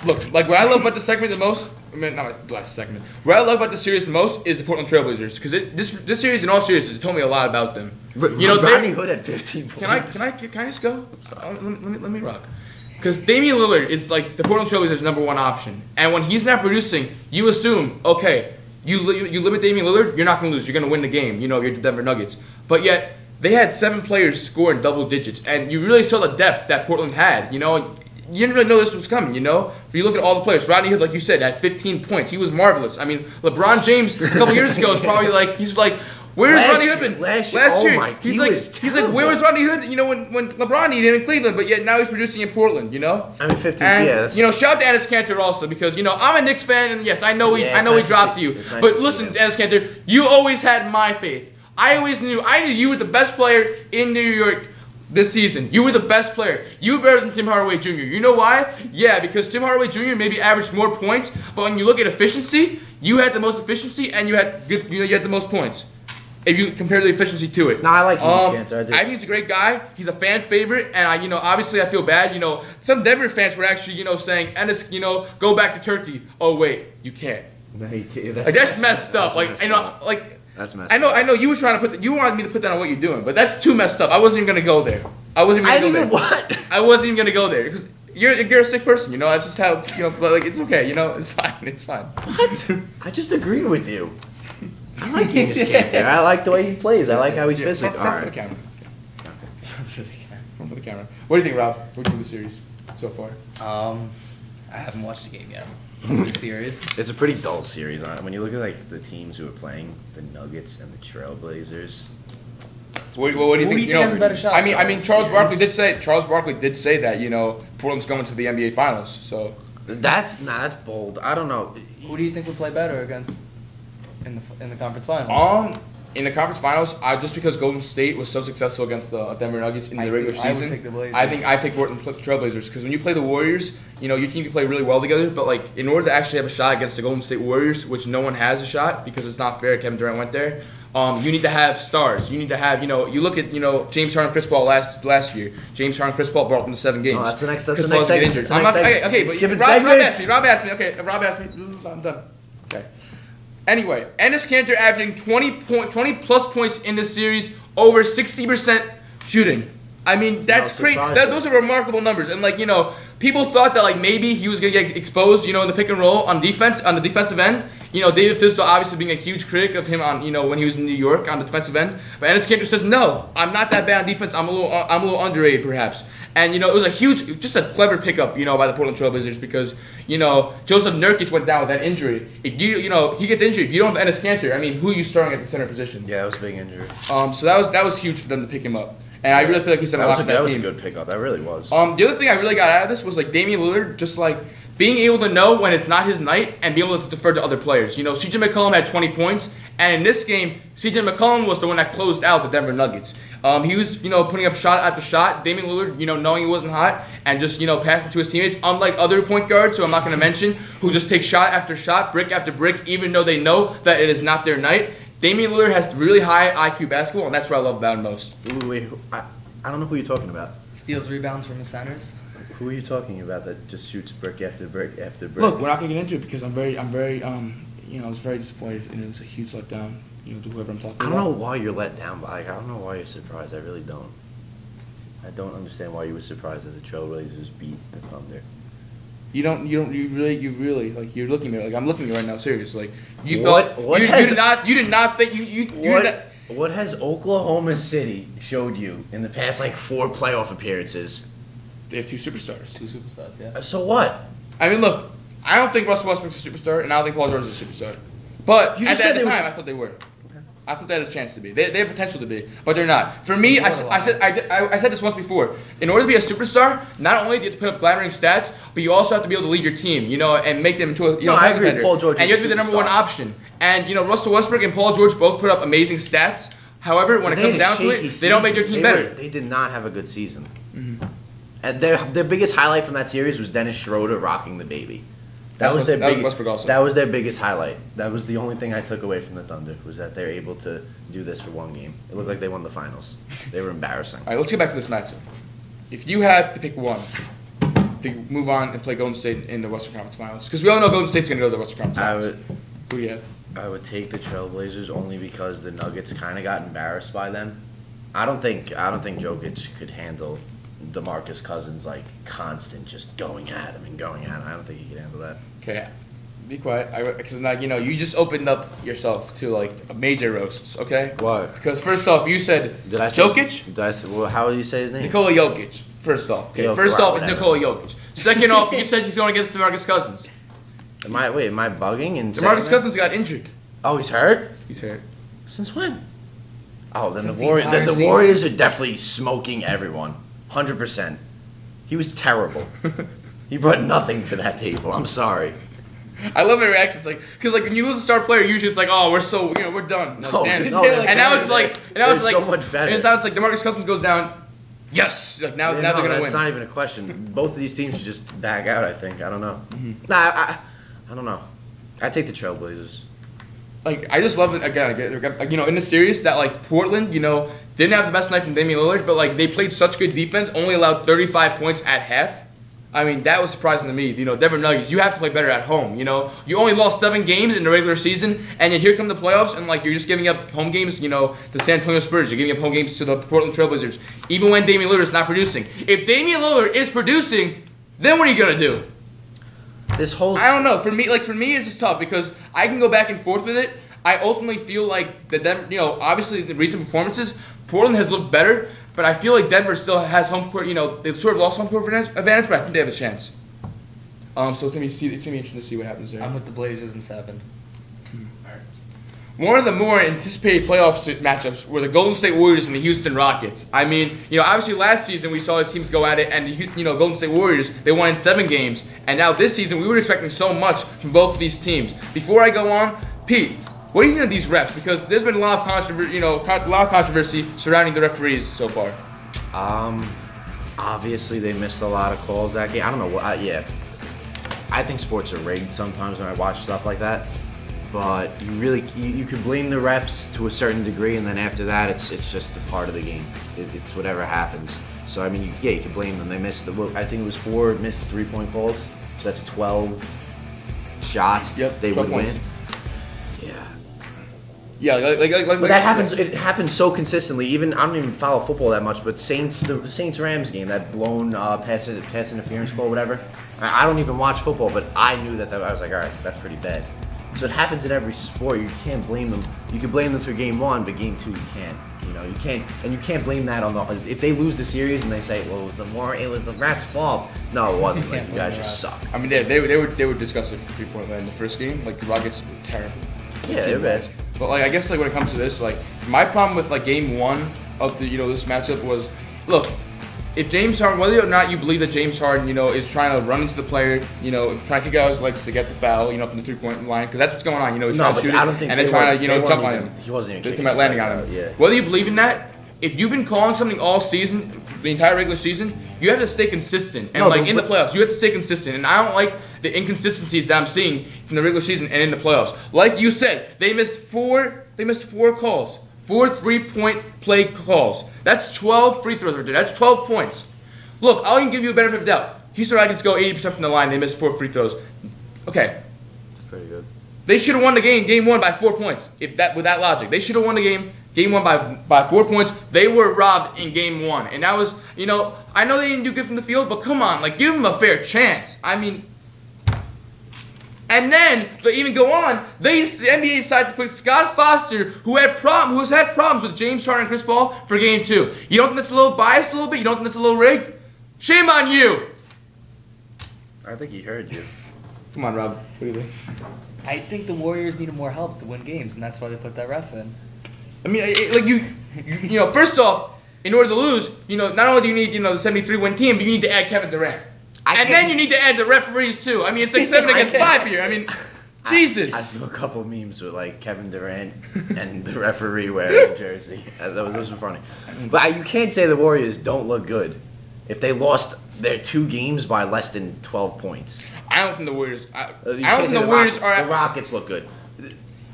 Look, like what I love about the segment the most, I mean, not the last segment. What I love about the series the most is the Portland Trailblazers because this series, in all seriousness, it told me a lot about them. You know, Rodney Hood had 15 points. Can I just go? Let me rock. Because Damian Lillard is like the Portland Trailblazers' #1 option, and when he's not producing, you assume, okay, you limit Damian Lillard, you're not going to lose, you're going to win the game. You know, you're the Denver Nuggets, but yet they had 7 players score in double digits, and you really saw the depth that Portland had. You know. You didn't really know this was coming, you know? If you look at all the players, Rodney Hood, like you said, had 15 points. He was marvelous. I mean, LeBron James a couple years ago was probably like, he's like, where's Rodney Hood been? Last year, he's like, where was Rodney Hood? You know, when LeBron needed him in Cleveland, but yet now he's producing in Portland, you know? I mean, 15, and, yeah. you know, shout out to Enes Kanter also because, you know, I'm a Knicks fan, and yes, I know he dropped you. Nice But listen, Enes Kanter, you always had my faith. I knew you were the best player in New York this season. You were the best player. You were better than Tim Hardaway Jr. You know why? Yeah, because Tim Hardaway Jr. maybe averaged more points, but when you look at efficiency, you had the most efficiency and you had the most points. If you compare the efficiency to it. No, I like Enes Kanter. I think he's a great guy. He's a fan favorite, and obviously I feel bad. You know, some Denver fans were actually, you know, saying, Enes, you know, go back to Turkey. Oh wait, you can't. No, you can't. That's messed up. Like, you know, like. That's messed I know you were trying to you wanted me to put that on what you're doing, but that's too messed up. I wasn't even gonna go there. I wasn't even gonna go there. I wasn't even gonna go there because you're a sick person, you know. That's just how, you know. But like, it's okay, you know. It's fine. It's fine. What? I just agree with you. I like Enes Kanter. I like the way he plays. I like how he's physical. Front for the camera. Front for the camera. What do you think, Rob? What do you think of the series so far? I haven't watched the game yet. The series. It's a pretty dull series. When you look at like the teams who are playing, the Nuggets and the Trailblazers. What do you think? Who do you think has a better shot? I mean, Charles Barkley did say that, you know, Portland's going to the NBA Finals. So That's bold. I don't know. Who do you think would play better against in the conference finals? In the conference finals, just because Golden State was so successful against the Denver Nuggets in the regular season, I pick Portland Trailblazers because when you play the Warriors, you know, your team can play really well together, but like in order to actually have a shot against the Golden State Warriors, which no one has a shot because it's not fair, Kevin Durant went there. You need to have stars. You need to have, you know, you look at, you know, James Harden, Chris Paul last year. James Harden, Chris Paul brought them to 7 games. Oh, that's the next segment. Okay, but Rob asked me. Okay, Rob asked me. I'm done. Okay. Anyway, Enes Kanter averaging 20 plus points in this series, over 60% shooting. I mean, that's great. Those are remarkable numbers. And like, you know, people thought that like maybe he was gonna get exposed, you know, in the pick and roll on defense, on the defensive end. You know, David Fizdale obviously being a huge critic of him on, you know, when he was in New York on the defensive end. But Enes Kanter says, no, I'm not that bad on defense. I'm a little underrated perhaps. And you know, it was just a clever pickup, you know, by the Portland Trailblazers because, you know, Joseph Nurkic went down with that injury. If you know, he gets injured. If you don't have Enes Kanter, I mean, who are you starting at the center position? Yeah, that was a big injury. So that was huge for them to pick him up. And I really feel like he's done a lot for that team. That was a good pickup. That really was. The other thing I really got out of this was like Damian Lillard just like being able to know when it's not his night and being able to defer to other players. You know, CJ McCollum had 20 points, and in this game, CJ McCollum was the one that closed out the Denver Nuggets. He was, putting up shot after shot. Damian Lillard, knowing he wasn't hot and just, passing to his teammates. Unlike other point guards, who I'm not going to mention, who just take shot after shot, brick after brick, even though they know that it is not their night. Damian Lillard has really high IQ basketball, and that's what I love about him most. Wait, I don't know who you're talking about. Steals rebounds from the centers. Who are you talking about that just shoots brick after brick after brick? Look, we're not going to get into it because I'm very, I was very disappointed, and it was a huge letdown, to whoever I'm talking about. I don't know why you're let down, but I don't know why you're surprised. I really don't. I don't understand why you were surprised that the Trailblazers beat the Thunder. You really, like, you're looking at me, like, I'm looking at you right now, seriously. Like, you did not think, What has Oklahoma City showed you in the past, 4 playoff appearances? They have 2 superstars. 2 superstars, yeah. So what? I mean, look, I don't think Russell Westbrook's a superstar, and I don't think Paul George is a superstar. But at the time, I thought they were. Okay. I thought they had a chance to be. They have potential to be, but they're not. For me, I said this once before. In order to be a superstar, not only do you have to put up glamoring stats, but you also have to be able to lead your team, and make them into a I agree. contender. Paul George and you have to be the number one option. And Russell Westbrook and Paul George both put up amazing stats. However, when it comes down to it, they don't make their team better. They did not have a good season. Mm-hmm. And their biggest highlight from that series was Dennis Schroeder rocking the baby. That was their biggest highlight. That was the only thing I took away from the Thunder, was that they're able to do this for one game. It looked like they won the finals. They were embarrassing. All right, let's get back to this matchup. If you had to pick one to move on and play Golden State in the Western Conference Finals, because we all know Golden State's going to go to the Western Conference Finals. Who do you have? I would take the Trailblazers only because the Nuggets kind of got embarrassed by them. I don't think Jokic could handle DeMarcus Cousins constant just going at him. I don't think he could handle that. Okay, be quiet. Because you just opened up yourself to a major roasts. Okay. Why? Because first off, you said Jokic. Did I say? Well, how do you say his name? Nikola Jokic. First off, okay. Nikola Jokic. Second off, you said he's going against DeMarcus Cousins. Am I bugging? And DeMarcus Cousins got injured. Oh, he's hurt? He's hurt. Since when? Oh, then Since the Warriors are definitely smoking everyone. 100%. He was terrible. He brought nothing to that table. I'm sorry. I love their reactions, because when you lose a star player, usually it's oh, we're so we're done. No, damn it. no, and now it's so much better. And now it's DeMarcus Cousins goes down. Yes, now they're gonna win. That's not even a question. Both of these teams should just back out. I think. I don't know. Mm-hmm. Nah, I don't know. I take the Trailblazers. I just love it again. In the series that Portland, didn't have the best night from Damian Lillard, but they played such good defense, only allowed 35 points at half. I mean, that was surprising to me. Denver Nuggets, you have to play better at home. You only lost 7 games in the regular season, and then here come the playoffs, and you're just giving up home games. The San Antonio Spurs, you're giving up home games to the Portland Trailblazers, even when Damian Lillard is not producing. If Damian Lillard is producing, then what are you gonna do? I don't know. For me, it's just tough because I can go back and forth with it. I ultimately feel that Denver, obviously the recent performances, Portland has looked better, but I feel like Denver still has home court. They've sort of lost home court advantage, but I think they have a chance. So it's gonna be interesting to see what happens there. I'm with the Blazers in 7. One of the more anticipated playoff matchups were the Golden State Warriors and the Houston Rockets. I mean, obviously last season we saw these teams go at it, and Golden State Warriors, they won in 7 games, and now this season we were expecting so much from both of these teams. Before I go on, Pete, what do you think of these refs? Because there's been a lot of controversy surrounding the referees so far. Obviously they missed a lot of calls that game. I don't know what. I think sports are rigged sometimes when I watch stuff like that. But you could blame the refs to a certain degree, and then after that, it's just a part of the game. It's whatever happens. So I mean, you could blame them. They missed I think it was 4 missed 3-point calls. So that's 12 shots. Yep, they would points. win. Yeah, but that happens. It happens so consistently. Even I don't even follow football that much, but the Saints Rams game, that blown pass interference call, whatever. I don't even watch football, but I knew that I was all right, that's pretty bad. So it happens in every sport. You can't blame them. You can blame them for game 1, but game 2 you can't. You can't blame that on if they lose the series and they say, well, it was the refs' fault. No, it wasn't. You guys just suck. I mean, they were disgusted for 3-point land in the first game. The Rockets were terrible. Yeah, they're bad. But I guess when it comes to this, my problem with game 1 of the this matchup was, look, if James Harden, whether or not you believe that James Harden, is trying to run into the player, trying to kick out his legs to get the foul, from the 3-point line, because that's what's going on, he's trying to shoot it, and they're trying to, jump on him. He wasn't even landing on him. Yeah. Whether you believe in that, if you've been calling something all season, the entire regular season, you have to stay consistent. And No, in the playoffs, you have to stay consistent. And I don't like the inconsistencies that I'm seeing from the regular season and in the playoffs. Like you said, they missed four calls. 4 3-point play calls. That's 12 free throws right there. That's 12 points. Look, I'll even give you a benefit of the doubt. Houston Rockets go 80% from the line. They missed 4 free throws. Okay. That's pretty good. They should have won the game 1 by 4 points. With that logic, they should have won the game 1 by 4 points. They were robbed in game 1, and that was, I know they didn't do good from the field, but come on, give them a fair chance. I mean, and then to even go on, the NBA decides to put Scott Foster, who has had problems with James Harden and Chris Paul, for game 2. You don't think that's a little biased, a little bit? You don't think that's a little rigged? Shame on you. I think he heard you. Come on, Rob. What do you think? I think the Warriors needed more help to win games, and that's why they put that ref in. I mean, first off, in order to lose, not only do you need, the 73-win team, but you need to add Kevin Durant. And then you need to add the referees, too. I mean, it's like 7 against 5 here. I mean, Jesus. I saw a couple of memes with, Kevin Durant and the referee wearing a jersey. Those were funny. But you can't say the Warriors don't look good if they lost their 2 games by less than 12 points. I don't think the Warriors. I You don't can't think say the Warriors are. The Rockets look good.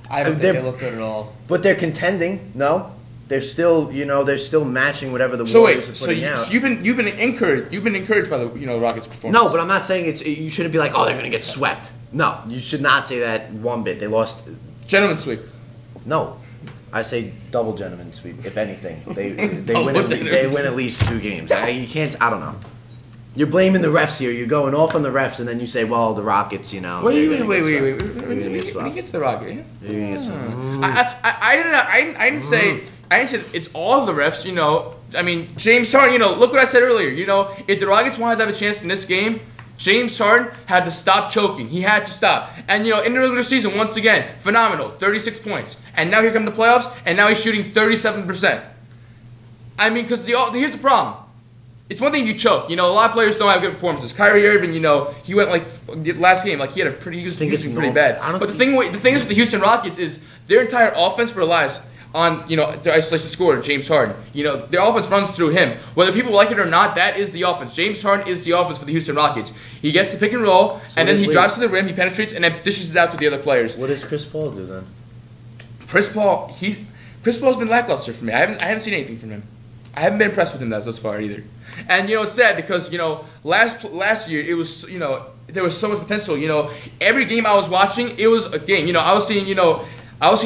I don't think they look good at all. But they're contending. No, they're still, they're still matching whatever the Warriors are putting out. So you've been encouraged by the Rockets' performance. No, but I'm not saying you shouldn't be like, oh, they're gonna get swept. No, you should not say that one bit. They lost. Gentlemen sweep. No, I say double gentleman sweep. If anything, they win at least 2 games. You can't. I don't know. You're blaming the refs here. You're going off on the refs, and then you say, "Well, the Rockets, Wait. When you get to the Rockets, I didn't say it's all of the refs. I mean, James Harden. Look what I said earlier. If the Rockets wanted to have a chance in this game, James Harden had to stop choking. He had to stop. And in the regular season, once again, phenomenal, 36 points. And now here come the playoffs, and now he's shooting 37%. I mean, because here's the problem. It's one thing you choke. A lot of players don't have good performances. Kyrie Irving, he went last game, he had he was pretty bad. But the thing is with the Houston Rockets is their entire offense relies on, their isolation scorer, James Harden. Their offense runs through him. Whether people like it or not, that is the offense. James Harden is the offense for the Houston Rockets. He gets the pick and roll, and then he drives to the rim, he penetrates, and then dishes it out to the other players. What does Chris Paul do then? Chris Paul's been lackluster for me. I haven't seen anything from him. I haven't been impressed with him thus far either. And it's sad because last year it was there was so much potential. Every game I was watching, it was a game. I was seeing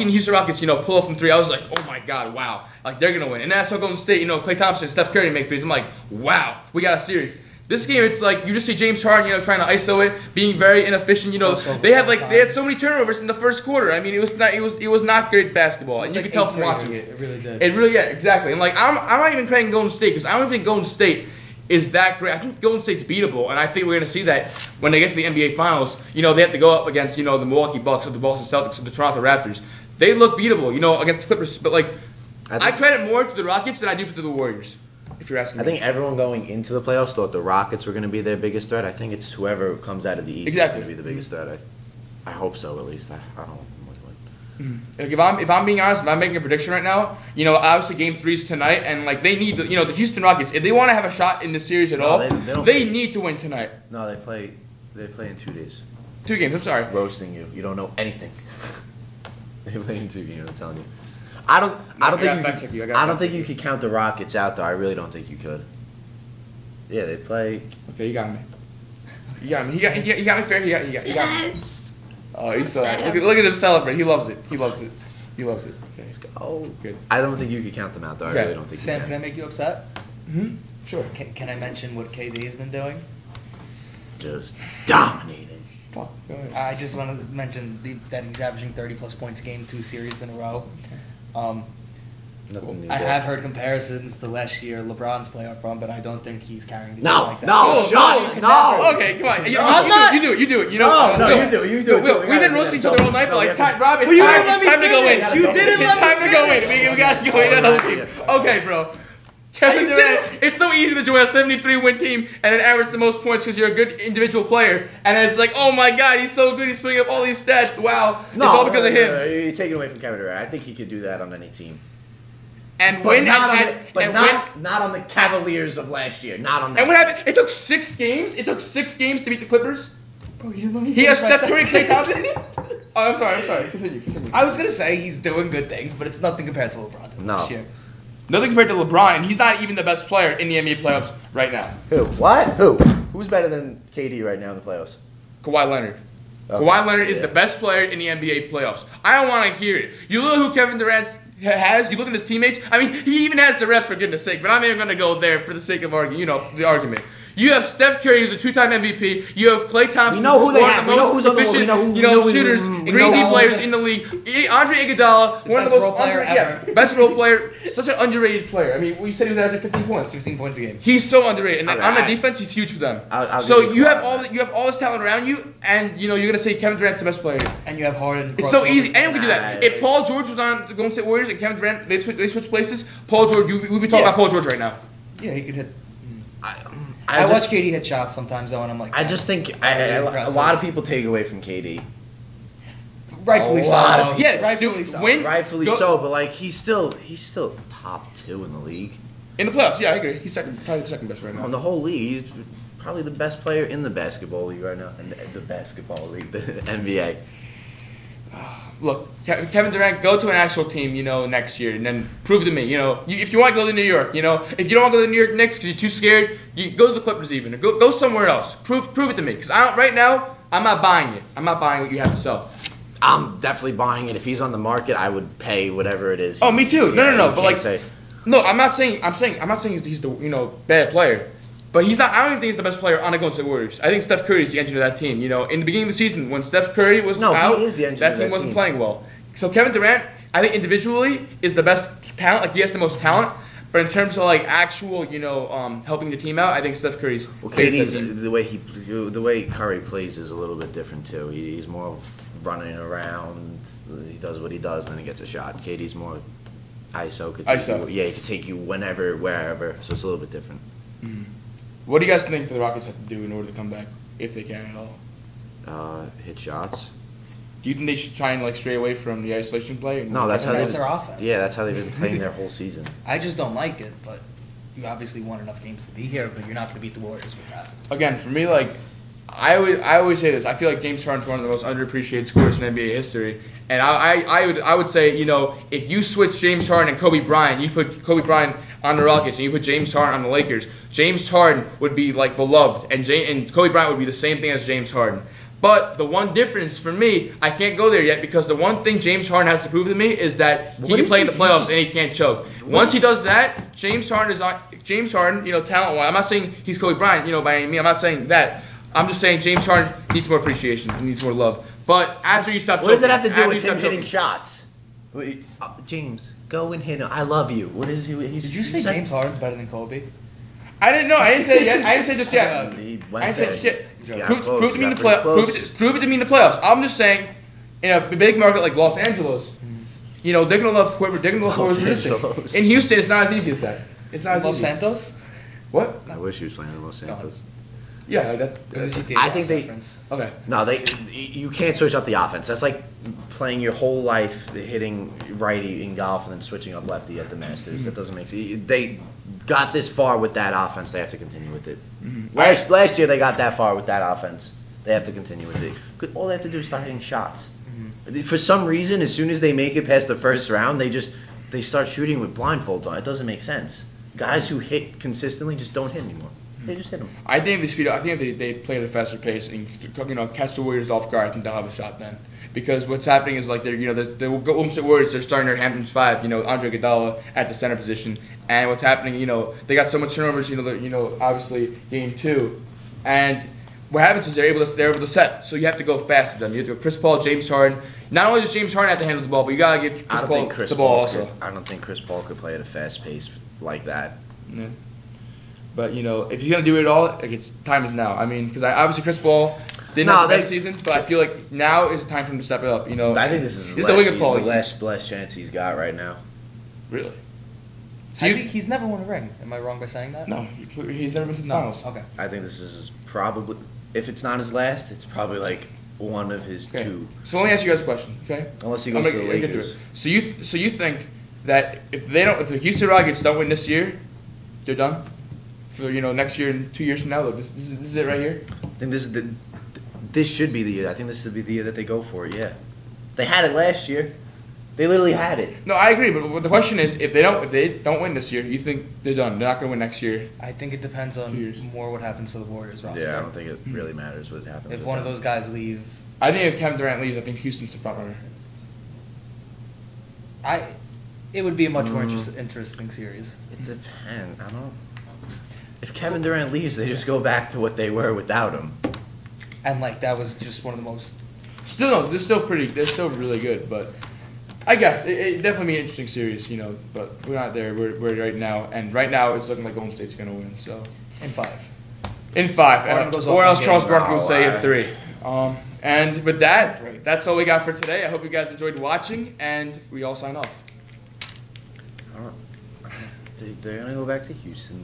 Houston Rockets pull up from 3. I was like, oh my god, wow, they're gonna win. And then I saw Golden State, Klay Thompson, Steph Curry make threes. I'm like, wow, we got a series. This game, it's you just see James Harden, trying to ISO it, being very inefficient. They had so many turnovers in the first quarter. I mean, it was not great basketball, and you could tell from watching it. It really did. It really, yeah, exactly. And I'm not even cranking Golden State because I don't think Golden State is that great. I think Golden State's beatable, and I think we're going to see that when they get to the NBA Finals. They have to go up against the Milwaukee Bucks or the Boston Celtics or the Toronto Raptors. They look beatable, against the Clippers. But I credit more to the Rockets than I do to the Warriors. If you're asking me. I think everyone going into the playoffs thought the Rockets were going to be their biggest threat. I think it's whoever comes out of the East is going to be the biggest threat. I hope so, at least. I don't know. If I'm being honest, if I'm making a prediction right now, obviously Game 3's tonight, and they need the Houston Rockets, if they want to have a shot in this series at all, they need to win tonight. No, they play in 2 days. 2 games. I'm sorry. Roasting you. You don't know anything. They play in 2 games. I'm telling you. I don't think you could count the Rockets out, though. I really don't think you could. Yeah, they play. Okay, you got me. You got me. He got me fair. He got me. Oh, he's so look at him celebrate. He loves it. Okay. Let's go. Good. I don't think you could count them out, though. I really don't think Sam, you can I make you upset? Mm-hmm. Sure. Can I mention what KD has been doing? Just dominating. Go ahead. I just want to mention that he's averaging 30-plus points game 2 series in a row. I have heard comparisons to last year LeBron's playoff run, but I don't think he's carrying the team like that. No. Okay, come on. You do it. You do it. We've been roasting each other all night, but it's time, Rob. It's time to go in. It's time to go in. We gotta go in. Okay, bro. Kevin Durant, it's so easy to join a 73-win team and then average the most points because you're a good individual player. And then it's like, oh my god, he's so good, he's putting up all these stats. Wow. It's all because of him. You're taking away from Kevin Durant. I think he could do that on any team. and But win. Not on the Cavaliers of last year. Not on that. And what happened? It took 6 games. It took 6 games to beat the Clippers. Bro, you didn't let me He has finish Steph my Curry, Klay sentence. Thompson. Oh, I'm sorry. Continue. I was gonna say he's doing good things, but it's nothing compared to LeBron did No. this year. Nothing compared to LeBron, and he's not even the best player in the NBA playoffs right now. Who? What? Who? Who's better than KD right now in the playoffs? Kawhi Leonard. Okay. Kawhi Leonard is Yeah. the best player in the NBA playoffs. I don't want to hear it. You look at who Kevin Durant has. You look at his teammates. I mean, he even has the refs for goodness sake. But I'm not even going to go there for the sake of the argument. You have Steph Curry, who's a 2-time MVP. You have Klay Thompson, We know who they one have. of We the know most who's on the efficient, wall. We know who- shooters, we 3D know- players in the league. Andre Iguodala, one of the best role most player ever. best role player, such an underrated player. I mean, we said he was averaging 15 points. 15 points a game. He's so underrated, and Okay, on the I- defense, he's huge for them. I'll So give you Kawhi have all that. you have all this talent around you, and you're gonna say Kevin Durant's the best player. And you have Harden. It's so crossing easy. over Anyone can do that. If Paul George was on the Golden State Warriors and Kevin Durant, they switch places. Paul George, we'd be talking about Paul George right now. Yeah, he could hit. I I just- watch KD hit shots sometimes though, and I'm like, I just think really a impressive. lot of people take away from KD. rightfully a so. lot of Yeah, rightfully dude, so. win- Rightfully Go- so, but like he's still top 2 in the league. In the playoffs, yeah, I agree. He's probably the second best right On now. the whole league, he's probably the best player in the basketball league right now. In the basketball league, the NBA. Look, Kevin Durant, go to an actual team, next year, and then prove to me, if you want to go to New York, if you don't want to go to the New York Knicks because you're too scared, you go to the Clippers even, or go somewhere else. Prove it to me, because right now, I'm not buying it. I'm not buying what you have to sell. I'm definitely buying it. If he's on the market, I would pay whatever it is. Oh, me too. No, you but can't like, say- no, I'm not saying he's the bad player, but he's not. I don't even think he's the best player on the Golden State Warriors. I think Steph Curry is the engine of that team. In the beginning of the season when Steph Curry was out, he is the engine that of team that wasn't team. playing well. So Kevin Durant, I think individually is the best talent. Like he has the most talent, but in terms of like actual, helping the team out, I think Steph Curry's. Well, bigger KD's than- the way Curry plays is a little bit different too. He's more running around. He does what he does, and then he gets a shot. KD's more ISO. ISO. He could take you whenever, wherever. So it's a little bit different. What do you guys think the Rockets have to do in order to come back, if they can at all? Hit shots. Do you think they should try and stray away from the isolation play? No, that's how That's they've their offense. Yeah, that's how they've been playing their whole season. I just don't like it, but you obviously won enough games to be here, but you're not going to beat the Warriors with that. Again, for me, I always say this. I feel like James Harden's one of the most underappreciated scorers in NBA history, and I would say if you switch James Harden and Kobe Bryant, you put Kobe Bryant on the Rockets and you put James Harden on the Lakers, James Harden would be beloved, and Kobe Bryant would be the same thing as James Harden. But the one difference for me, I can't go there yet because the one thing James Harden has to prove to me is that he can play in the playoffs and he can't choke. Once he does that, James Harden, talent-wise, I'm not saying he's Kobe Bryant, by any means. I'm not saying that. I'm just saying James Harden needs more appreciation. He needs more love. But after you stop choking. What does it have to do after with you stop him hitting choking- shots? James, go and hit him. I love you. What is he? Did you say James Harden's better than Kobe? I didn't know. I didn't say it yet. I didn't say just yet. He I went didn't say there. just yet. He got Prove close, to me in the got pretty playoffs. close. Prove it to me in the playoffs. I'm just saying, in a big market like Los Angeles, they're gonna love whoever. They're gonna love Los whoever's Angeles. producing. In Houston, it's not as easy as that. It's not as Los easy. Santos? What? I wish he was playing in Los Santos. Yeah, I think they. Okay. No, you can't switch up the offense. That's like playing your whole life hitting righty in golf and then switching up lefty at the Masters. That doesn't make sense. They got this far with that offense. They have to continue with it. Last year they got that far with that offense. They have to continue with it. All they have to do is start hitting shots. For some reason, as soon as they make it past the first round, they start shooting with blindfolds on. It doesn't make sense. Guys who hit consistently just don't hit anymore. They just hit them. I think if they speed up, I think if they play at a faster pace and catch the Warriors off guard, I think they'll have a shot then. Because what's happening is the Golden State Warriors are starting their Hamptons 5. Andre Iguodala at the center position, and what's happening? They got so much turnovers. Obviously game 2, and what happens is they're able to set. So you have to go fast with them. You have to go Chris Paul, James Harden. Not only does James Harden have to handle the ball, but you gotta give Chris Paul the ball also. I don't think Chris Paul could play at a fast pace like that. Yeah. But if you're gonna do it all, time is now. I mean, because obviously Chris Paul didn't have the best season, but I feel like now is the time for him to step it up. I think this is the last chance he's got right now. Really? So he's never won a ring. Am I wrong by saying that? No, he's never been to the finals. Okay. I think this is probably, if it's not his last, it's probably like one of his two. So let me ask you guys a question, okay? Unless he goes to the Lakers. So you think that if the Houston Rockets don't win this year, they're done. For next year and 2 years from now, look, this is it right here. I think this should be the year. I think this should be the year that they go for it. Yeah, they had it last year. They literally had it. No, I agree, but the question is, if they don't win this year, you think they're done? They're not going to win next year. I think it depends on more what happens to the Warriors roster. Yeah, I don't think it really matters what happens. If one of those guys leave, I think if Kevin Durant leaves, I think Houston's the front runner. It would be a much more interesting series. It depends. I don't. If Kevin Durant leaves, they just go back to what they were without him. And that was just one of the most. Still, no, they're still really good, but I guess it definitely be an interesting series, But we're not there. We're right now, and right now it's looking like Golden State's gonna win. So in 5. In 5, or else Charles Barkley would say in 3. And with that, that's all we got for today. I hope you guys enjoyed watching, and we all sign off. They're gonna go back to Houston.